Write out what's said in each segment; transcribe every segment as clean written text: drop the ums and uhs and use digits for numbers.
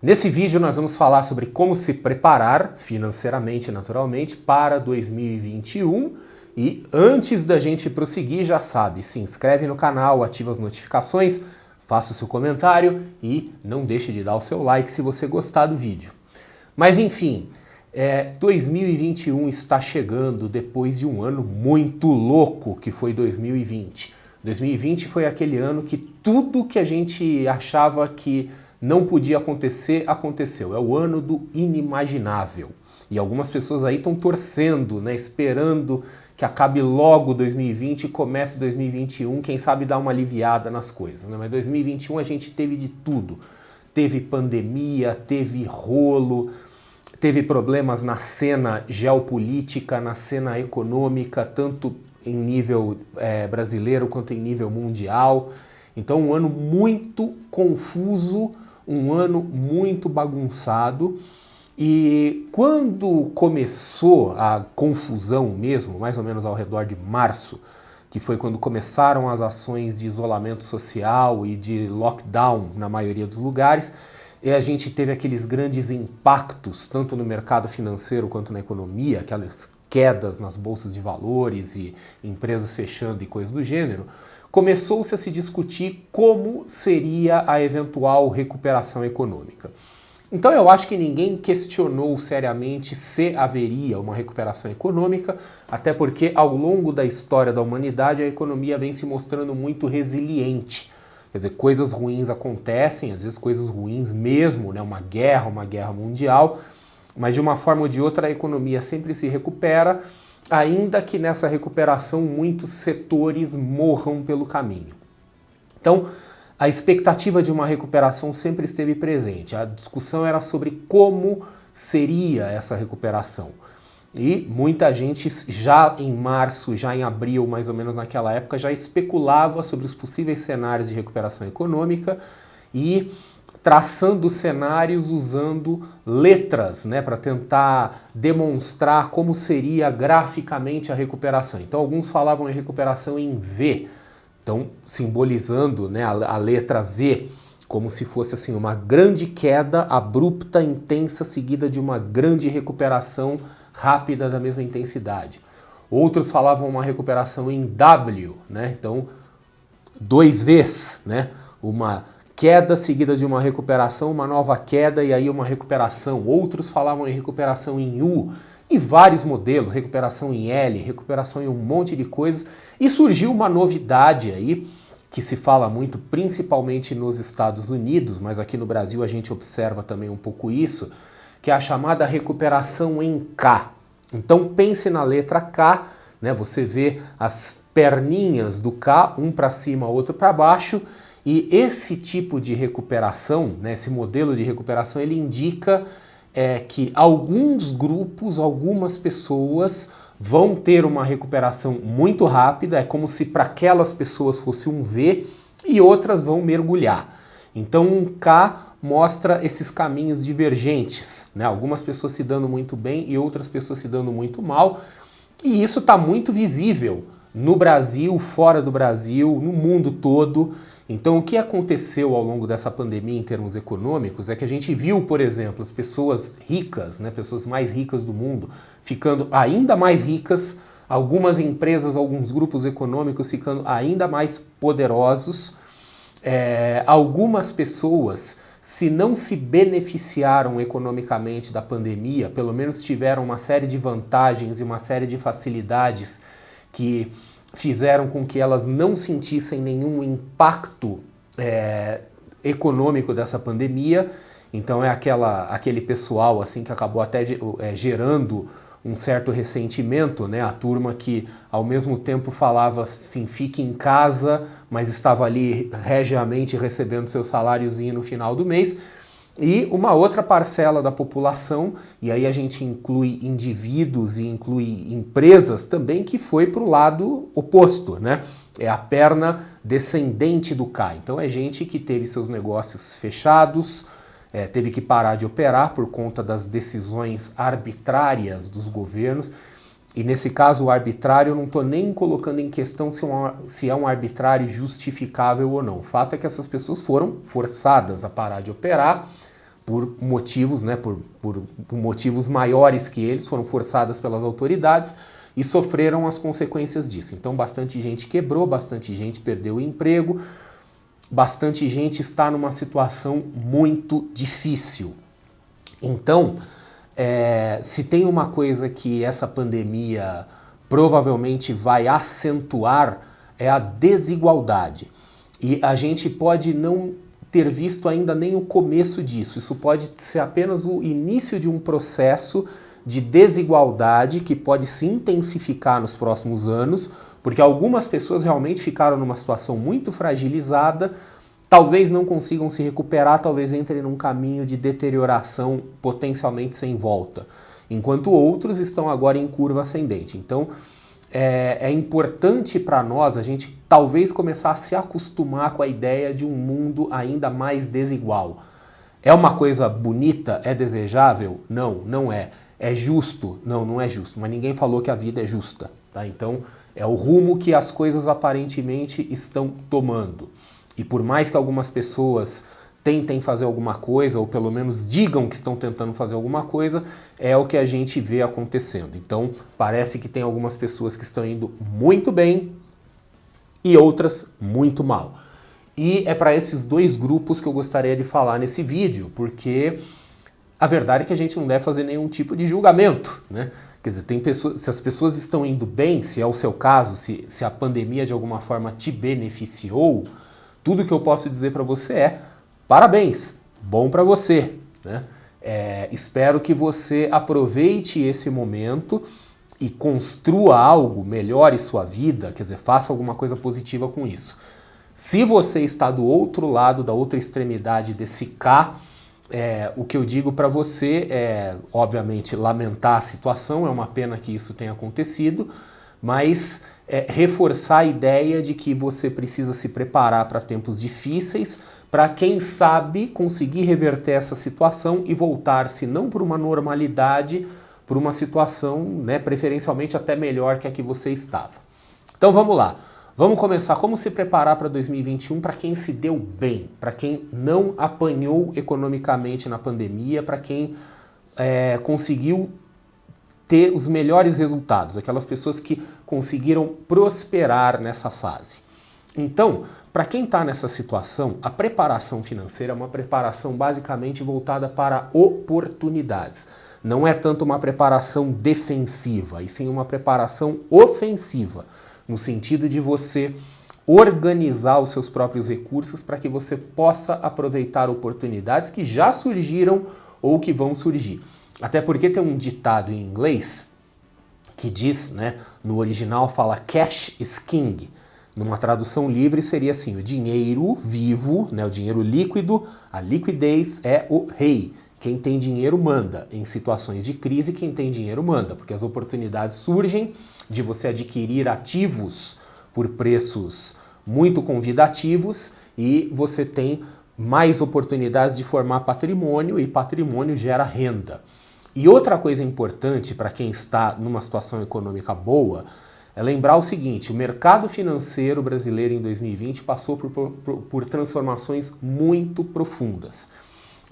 Nesse vídeo nós vamos falar sobre como se preparar financeiramente, naturalmente, para 2021 e antes da gente prosseguir, já sabe, se inscreve no canal, ativa as notificações, faça o seu comentário e não deixe de dar o seu like se você gostar do vídeo. Mas enfim, 2021 está chegando depois de um ano muito louco que foi 2020. 2020 foi aquele ano que tudo que a gente achava que não podia acontecer, aconteceu. É o ano do inimaginável. E algumas pessoas aí estão torcendo, né, esperando que acabe logo 2020 e comece 2021, quem sabe dar uma aliviada nas coisas, né? Mas 2021 a gente teve de tudo. Teve pandemia, teve rolo, teve problemas na cena geopolítica, na cena econômica, tanto em nível brasileiro quanto em nível mundial. Então um ano muito confuso, um ano muito bagunçado. E quando começou a confusão mesmo, mais ou menos ao redor de março, que foi quando começaram as ações de isolamento social e de lockdown na maioria dos lugares, e a gente teve aqueles grandes impactos, tanto no mercado financeiro quanto na economia, aquelas quedas nas bolsas de valores e empresas fechando e coisas do gênero, começou-se a se discutir como seria a eventual recuperação econômica. Então eu acho que ninguém questionou seriamente se haveria uma recuperação econômica, até porque ao longo da história da humanidade a economia vem se mostrando muito resiliente. Quer dizer, coisas ruins acontecem, às vezes coisas ruins mesmo, né? Uma guerra mundial, mas de uma forma ou de outra a economia sempre se recupera, ainda que nessa recuperação muitos setores morram pelo caminho. Então, a expectativa de uma recuperação sempre esteve presente. A discussão era sobre como seria essa recuperação. E muita gente já em março, já em abril, mais ou menos naquela época, já especulava sobre os possíveis cenários de recuperação econômica e traçando cenários usando letras, né, para tentar demonstrar como seria graficamente a recuperação. Então alguns falavam em recuperação em V, então simbolizando, né, a letra V como se fosse assim uma grande queda abrupta, intensa, seguida de uma grande recuperação rápida da mesma intensidade. Outros falavam uma recuperação em W, né? Então 2 Vs, né? Uma queda seguida de uma recuperação, uma nova queda e aí uma recuperação. Outros falavam em recuperação em U e vários modelos, recuperação em L, recuperação em um monte de coisas. E surgiu uma novidade aí, que se fala muito principalmente nos Estados Unidos, mas aqui no Brasil a gente observa também um pouco isso, que é a chamada recuperação em K. Então pense na letra K, né? Você vê as perninhas do K, um para cima, outro para baixo, e esse tipo de recuperação, né, esse modelo de recuperação, ele indica que alguns grupos, algumas pessoas vão ter uma recuperação muito rápida, é como se para aquelas pessoas fosse um V, e outras vão mergulhar. Então um K mostra esses caminhos divergentes, né? Algumas pessoas se dando muito bem e outras pessoas se dando muito mal, e isso está muito visível no Brasil, fora do Brasil, no mundo todo. Então o que aconteceu ao longo dessa pandemia em termos econômicos é que a gente viu, por exemplo, as pessoas ricas, né, pessoas mais ricas do mundo, ficando ainda mais ricas, algumas empresas, alguns grupos econômicos ficando ainda mais poderosos, algumas pessoas, se não se beneficiaram economicamente da pandemia, pelo menos tiveram uma série de vantagens e uma série de facilidades que fizeram com que elas não sentissem nenhum impacto econômico dessa pandemia. Então é aquele pessoal assim que acabou até gerando um certo ressentimento, né? A turma que ao mesmo tempo falava assim, fique em casa, mas estava ali regiamente recebendo seu saláriozinho no final do mês. E uma outra parcela da população, e aí a gente inclui indivíduos e inclui empresas também, que foi para o lado oposto, né? É a perna descendente do K. Então é gente que teve seus negócios fechados, teve que parar de operar por conta das decisões arbitrárias dos governos. E nesse caso o arbitrário eu não estou nem colocando em questão se é um arbitrário justificável ou não. O fato é que essas pessoas foram forçadas a parar de operar por motivos, né, por motivos maiores que eles, foram forçadas pelas autoridades e sofreram as consequências disso. Então bastante gente quebrou, bastante gente perdeu o emprego, bastante gente está numa situação muito difícil. Então, se tem uma coisa que essa pandemia provavelmente vai acentuar, é a desigualdade. E a gente pode não ter visto ainda nem o começo disso. Isso pode ser apenas o início de um processo de desigualdade que pode se intensificar nos próximos anos, porque algumas pessoas realmente ficaram numa situação muito fragilizada, talvez não consigam se recuperar, talvez entrem num caminho de deterioração potencialmente sem volta, enquanto outros estão agora em curva ascendente. Então, é importante para nós a gente talvez começar a se acostumar com a ideia de um mundo ainda mais desigual. É uma coisa bonita? É desejável? Não, não é. É justo? Não, não é justo. Mas ninguém falou que a vida é justa, tá? Então, é o rumo que as coisas aparentemente estão tomando. E por mais que algumas pessoas tentem fazer alguma coisa, ou pelo menos digam que estão tentando fazer alguma coisa, é o que a gente vê acontecendo. Então, parece que tem algumas pessoas que estão indo muito bem e outras muito mal. E é para esses dois grupos que eu gostaria de falar nesse vídeo, porque a verdade é que a gente não deve fazer nenhum tipo de julgamento, né? Quer dizer, tem pessoas, se as pessoas estão indo bem, se é o seu caso, se a pandemia de alguma forma te beneficiou, tudo que eu posso dizer para você é parabéns, bom para você, né? Espero que você aproveite esse momento e construa algo, melhore sua vida, quer dizer, faça alguma coisa positiva com isso. Se você está do outro lado, da outra extremidade desse K, o que eu digo para você é, obviamente, lamentar a situação, é uma pena que isso tenha acontecido, mas reforçar a ideia de que você precisa se preparar para tempos difíceis, para quem sabe conseguir reverter essa situação e voltar-se não para uma normalidade, para uma situação, né, preferencialmente até melhor que a que você estava. Então vamos lá, vamos começar. Como se preparar para 2021 para quem se deu bem, para quem não apanhou economicamente na pandemia, para quem conseguiu ter os melhores resultados, aquelas pessoas que conseguiram prosperar nessa fase. Então, para quem está nessa situação, a preparação financeira é uma preparação basicamente voltada para oportunidades. Não é tanto uma preparação defensiva, e sim uma preparação ofensiva, no sentido de você organizar os seus próprios recursos para que você possa aproveitar oportunidades que já surgiram ou que vão surgir. Até porque tem um ditado em inglês que diz, né, no original fala cash is king. Numa tradução livre seria assim, o dinheiro vivo, né, o dinheiro líquido, a liquidez é o rei. Quem tem dinheiro manda. Em situações de crise, quem tem dinheiro manda, porque as oportunidades surgem de você adquirir ativos por preços muito convidativos e você tem mais oportunidades de formar patrimônio e patrimônio gera renda. E outra coisa importante para quem está numa situação econômica boa é lembrar o seguinte, o mercado financeiro brasileiro em 2020 passou por transformações muito profundas.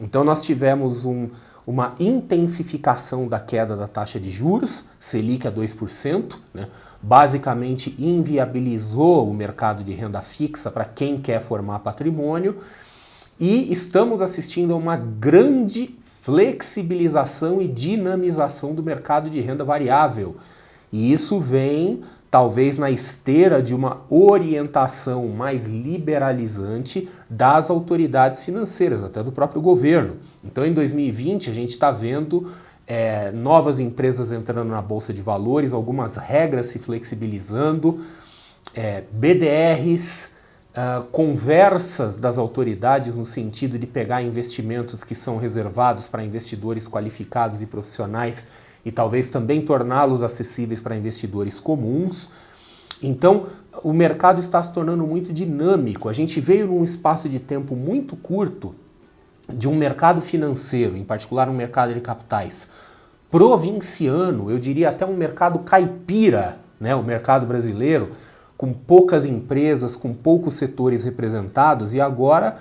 Então nós tivemos uma intensificação da queda da taxa de juros, Selic a 2%, né? Basicamente inviabilizou o mercado de renda fixa para quem quer formar patrimônio, e estamos assistindo a uma grande flexibilização e dinamização do mercado de renda variável. E isso vem, talvez, na esteira de uma orientação mais liberalizante das autoridades financeiras, até do próprio governo. Então, em 2020, a gente está vendo novas empresas entrando na Bolsa de Valores, algumas regras se flexibilizando, BDRs, conversas das autoridades no sentido de pegar investimentos que são reservados para investidores qualificados e profissionais e talvez também torná-los acessíveis para investidores comuns. Então, o mercado está se tornando muito dinâmico. A gente veio num espaço de tempo muito curto de um mercado financeiro, em particular um mercado de capitais, provinciano, eu diria até um mercado caipira, né, o mercado brasileiro, com poucas empresas, com poucos setores representados, e agora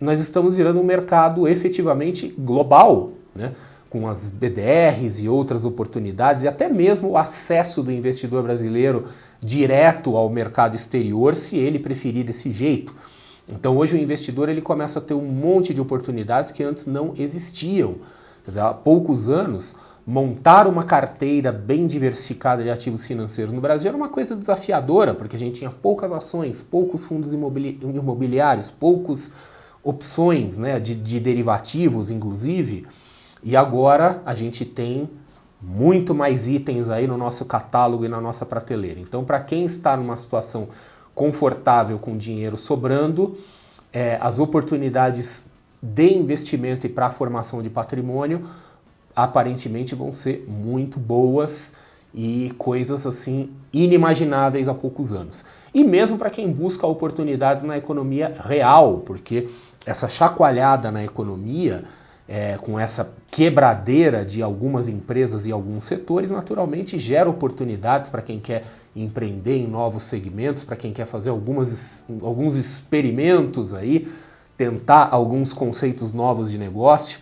nós estamos virando um mercado efetivamente global, né? Com as BDRs e outras oportunidades, e até mesmo o acesso do investidor brasileiro direto ao mercado exterior, se ele preferir desse jeito. Então hoje o investidor ele começa a ter um monte de oportunidades que antes não existiam. Quer dizer, há poucos anos, montar uma carteira bem diversificada de ativos financeiros no Brasil era uma coisa desafiadora, porque a gente tinha poucas ações, poucos fundos imobiliários, poucas opções, né, de derivativos, inclusive. E agora a gente tem muito mais itens aí no nosso catálogo e na nossa prateleira. Então, para quem está numa situação confortável com dinheiro sobrando, as oportunidades de investimento e para a formação de patrimônio aparentemente vão ser muito boas e coisas assim inimagináveis há poucos anos. E mesmo para quem busca oportunidades na economia real, porque essa chacoalhada na economia, com essa quebradeira de algumas empresas e alguns setores, naturalmente gera oportunidades para quem quer empreender em novos segmentos, para quem quer fazer alguns experimentos aí, tentar alguns conceitos novos de negócio.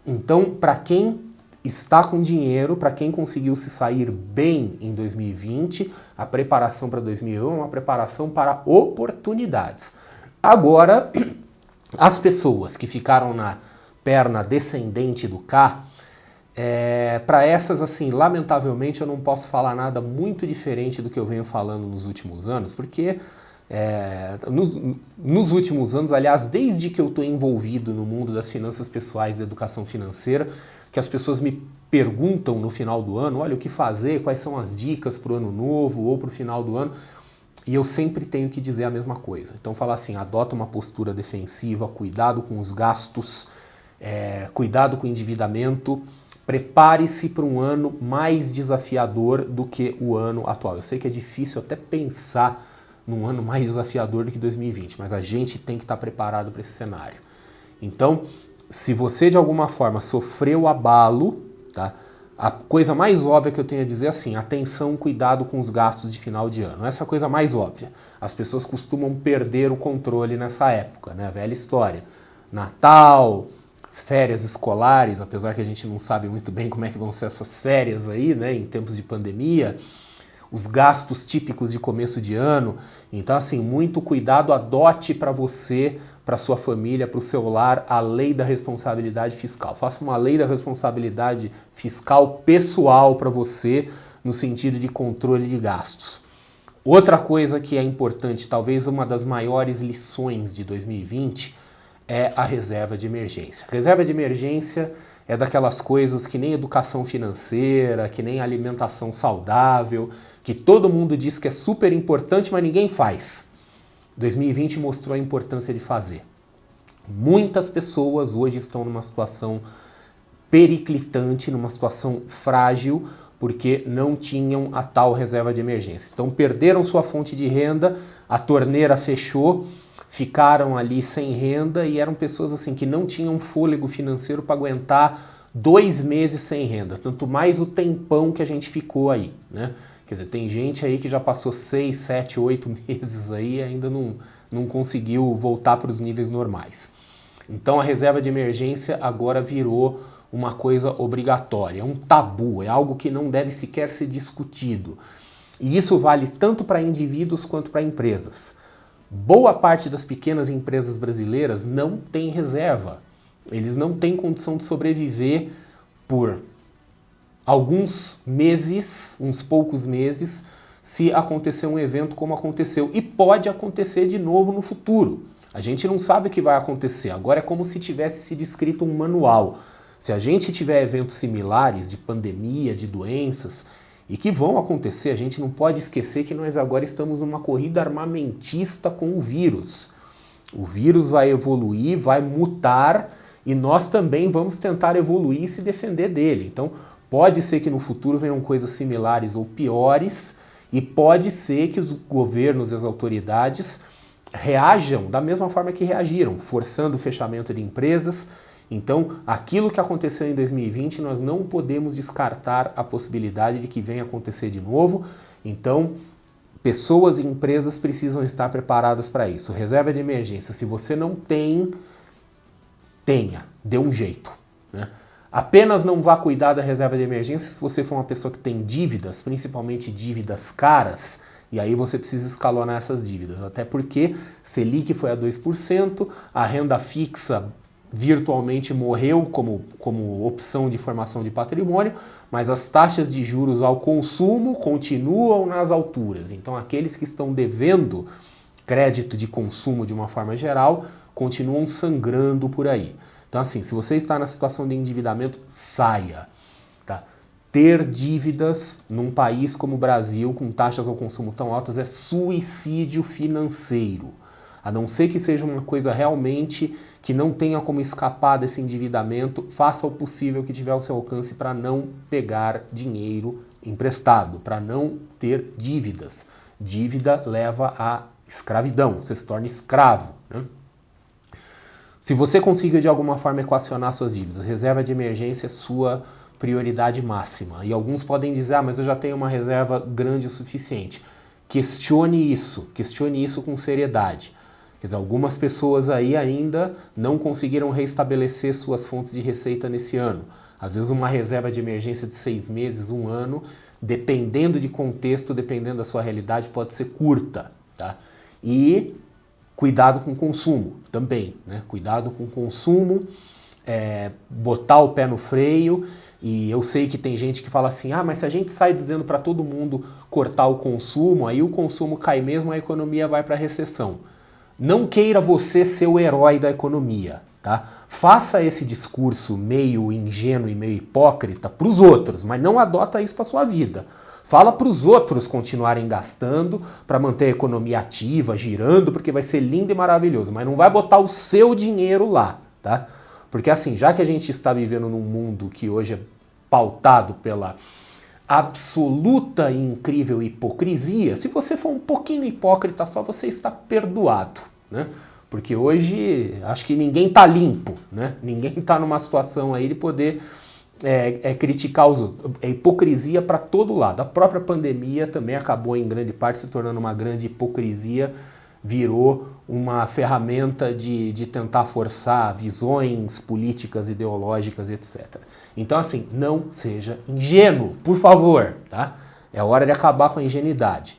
Então, para quem está com dinheiro, para quem conseguiu se sair bem em 2020, a preparação para 2021 é uma preparação para oportunidades. Agora, as pessoas que ficaram na perna descendente do K, para essas, assim, lamentavelmente eu não posso falar nada muito diferente do que eu venho falando nos últimos anos, porque nos últimos anos, aliás, desde que eu estou envolvido no mundo das finanças pessoais, da educação financeira, que as pessoas me perguntam no final do ano, olha, o que fazer, quais são as dicas para o ano novo ou para o final do ano, e eu sempre tenho que dizer a mesma coisa. Então falar assim, adota uma postura defensiva, cuidado com os gastos, cuidado com o endividamento, prepare-se para um ano mais desafiador do que o ano atual. Eu sei que é difícil até pensar num ano mais desafiador do que 2020, mas a gente tem que estar preparado para esse cenário. Então, se você de alguma forma sofreu abalo, tá? A coisa mais óbvia que eu tenho a dizer é assim, atenção, cuidado com os gastos de final de ano. Essa é a coisa mais óbvia. As pessoas costumam perder o controle nessa época, né? A velha história. Natal, férias escolares, apesar que a gente não sabe muito bem como é que vão ser essas férias aí, né, em tempos de pandemia, os gastos típicos de começo de ano. Então, assim, muito cuidado, adote para você, para sua família, para o seu lar, a lei da responsabilidade fiscal. Faça uma lei da responsabilidade fiscal pessoal para você, no sentido de controle de gastos. Outra coisa que é importante, talvez uma das maiores lições de 2020, é a reserva de emergência. A reserva de emergência é daquelas coisas que nem educação financeira, que nem alimentação saudável, que todo mundo diz que é super importante, mas ninguém faz. 2020 mostrou a importância de fazer. Muitas pessoas hoje estão numa situação periclitante, numa situação frágil, porque não tinham a tal reserva de emergência. Então perderam sua fonte de renda, a torneira fechou, ficaram ali sem renda e eram pessoas assim que não tinham fôlego financeiro para aguentar 2 meses sem renda, tanto mais o tempão que a gente ficou aí, né? Quer dizer, tem gente aí que já passou 6, 7, 8 meses aí e ainda não conseguiu voltar para os níveis normais. Então a reserva de emergência agora virou uma coisa obrigatória, é um tabu, é algo que não deve sequer ser discutido. E isso vale tanto para indivíduos quanto para empresas. Boa parte das pequenas empresas brasileiras não tem reserva. Eles não têm condição de sobreviver por alguns meses, uns poucos meses, se acontecer um evento como aconteceu. E pode acontecer de novo no futuro. A gente não sabe o que vai acontecer. Agora é como se tivesse sido escrito um manual. Se a gente tiver eventos similares de pandemia, de doenças, e que vão acontecer, a gente não pode esquecer que nós agora estamos numa corrida armamentista com o vírus. O vírus vai evoluir, vai mutar, e nós também vamos tentar evoluir e se defender dele. Então, pode ser que no futuro venham coisas similares ou piores, e pode ser que os governos e as autoridades reajam da mesma forma que reagiram, forçando o fechamento de empresas. Então, aquilo que aconteceu em 2020, nós não podemos descartar a possibilidade de que venha acontecer de novo. Então, pessoas e empresas precisam estar preparadas para isso. Reserva de emergência, se você não tem, tenha, dê um jeito, né? Apenas não vá cuidar da reserva de emergência se você for uma pessoa que tem dívidas, principalmente dívidas caras, e aí você precisa escalonar essas dívidas, até porque Selic foi a 2%, a renda fixa virtualmente morreu como opção de formação de patrimônio, mas as taxas de juros ao consumo continuam nas alturas. Então aqueles que estão devendo crédito de consumo de uma forma geral continuam sangrando por aí. Então assim, se você está na situação de endividamento, saia, tá? Ter dívidas num país como o Brasil, com taxas ao consumo tão altas, é suicídio financeiro. A não ser que seja uma coisa realmente que não tenha como escapar desse endividamento, faça o possível que tiver ao seu alcance para não pegar dinheiro emprestado, para não ter dívidas. Dívida leva à escravidão, você se torna escravo, né? Se você conseguir de alguma forma equacionar suas dívidas, reserva de emergência é sua prioridade máxima. E alguns podem dizer, mas eu já tenho uma reserva grande o suficiente. Questione isso com seriedade. Quer dizer, algumas pessoas aí ainda não conseguiram reestabelecer suas fontes de receita nesse ano. Às vezes uma reserva de emergência de 6 meses, 1 ano, dependendo de contexto, dependendo da sua realidade, pode ser curta, tá? E cuidado com o consumo também, né? Cuidado com o consumo, botar o pé no freio. E eu sei que tem gente que fala assim, mas se a gente sai dizendo para todo mundo cortar o consumo, aí o consumo cai mesmo, a economia vai para a recessão. Não queira você ser o herói da economia, tá? Faça esse discurso meio ingênuo e meio hipócrita para os outros, mas não adota isso para sua vida. Fala para os outros continuarem gastando para manter a economia ativa, girando, porque vai ser lindo e maravilhoso, mas não vai botar o seu dinheiro lá, tá? Porque assim, já que a gente está vivendo num mundo que hoje é pautado pela absoluta e incrível hipocrisia, se você for um pouquinho hipócrita só, você está perdoado, né? Porque hoje acho que ninguém está limpo, né? Ninguém está numa situação aí de poder criticar os outros. É hipocrisia para todo lado. A própria pandemia também acabou em grande parte se tornando uma grande hipocrisia, virou uma ferramenta de tentar forçar visões políticas, ideológicas, etc. Então, assim, não seja ingênuo, por favor, tá? É hora de acabar com a ingenuidade.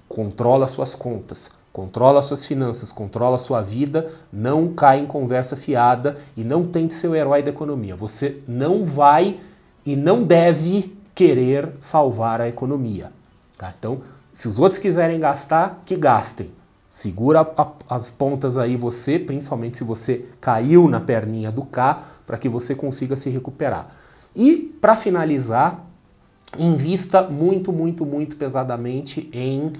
Controla suas contas, controla suas finanças, controla sua vida, não cai em conversa fiada e não tente ser o herói da economia. Você não vai e não deve querer salvar a economia, tá? Então, se os outros quiserem gastar, que gastem. Segura as pontas aí você, principalmente se você caiu na perninha do K, para que você consiga se recuperar. E, para finalizar, invista muito, muito, muito pesadamente em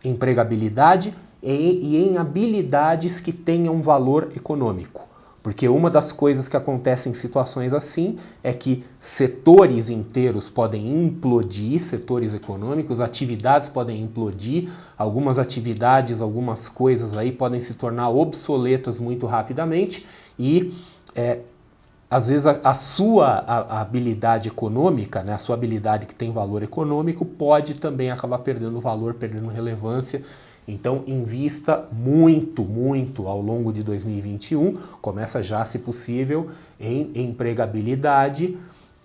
empregabilidade e em habilidades que tenham valor econômico. Porque uma das coisas que acontecem em situações assim é que setores inteiros podem implodir, setores econômicos, atividades podem implodir, algumas atividades, algumas coisas aí podem se tornar obsoletas muito rapidamente e às vezes a sua habilidade econômica, né, a sua habilidade que tem valor econômico pode também acabar perdendo valor, perdendo relevância. Então invista muito, muito ao longo de 2021, começa já, se possível, em empregabilidade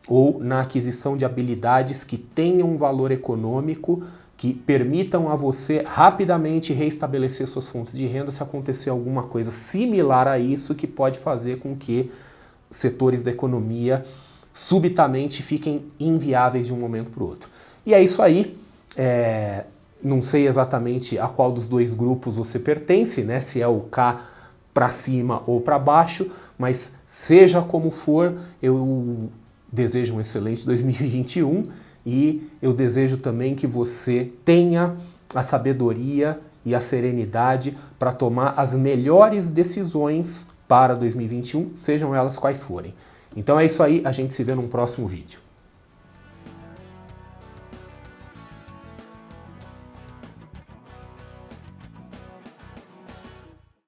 ou na aquisição de habilidades que tenham valor econômico, que permitam a você rapidamente reestabelecer suas fontes de renda se acontecer alguma coisa similar a isso que pode fazer com que setores da economia subitamente fiquem inviáveis de um momento para o outro. E é isso aí. Não sei exatamente a qual dos dois grupos você pertence, né? Se é o K para cima ou para baixo, mas seja como for, eu desejo um excelente 2021 e eu desejo também que você tenha a sabedoria e a serenidade para tomar as melhores decisões para 2021, sejam elas quais forem. Então é isso aí, a gente se vê num próximo vídeo.